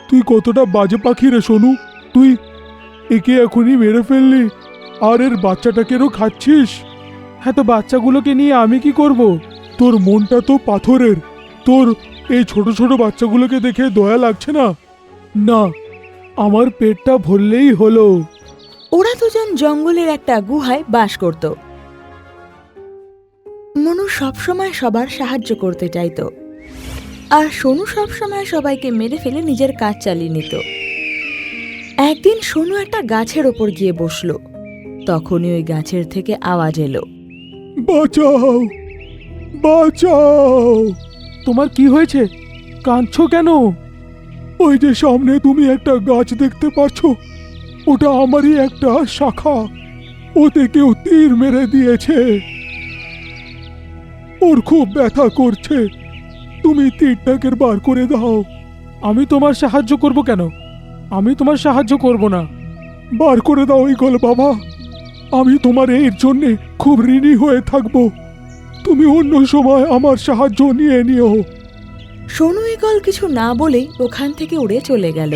তুই কতটা বাজে পাখি রে সোনু। তুই একে এখনই মেরে ফেললি, আর এর বাচ্চাটাকেও খাচ্ছিস। হ্যাঁ, তো বাচ্চাগুলোকে নিয়ে আমি কি করব? তোর মনটা তো পাথরের। তোর এই ছোট ছোট বাচ্চাগুলোকে দেখে দয়া লাগছে না? না, আমার পেটটা ভরলেই হলো। ওরা দুজন জঙ্গলের একটা গুহায় বাস করত। মনু সবসময় সবার সাহায্য করতে চাইতো, আর সোনু সবসময় সবাইকে মেরে ফেলে নিজের কাজ চালিয়ে নিত। একদিন সোনু একটা গাছের ওপর গিয়ে বসলো। তখনই ওই গাছের থেকে আওয়াজ এলো, বাঁচাও, বাঁচাও। তোমার কি হয়েছে? কাঁদছো কেন? ওই যে সামনে তুমি একটা গাছ দেখতে পাচ্ছ, ওটা আমারই একটা শাখা। ওতে কেউ তীর মেরে দিয়েছে, ওর খুব ব্যথা করছে। তুমি তীরটাকে বার করে দাও। আমি তোমার সাহায্য করব কেন? আমি তোমার সাহায্য করব না। বার করে দাও ইগল বাবা, আমি তোমার এর জন্যে খুব ঋণী হয়ে থাকবো। তুমি অন্য সময় আমার সাহায্য নিয়ে নিও। সোনু ঈগল কিছু না বলেই ওখান থেকে উড়ে চলে গেল।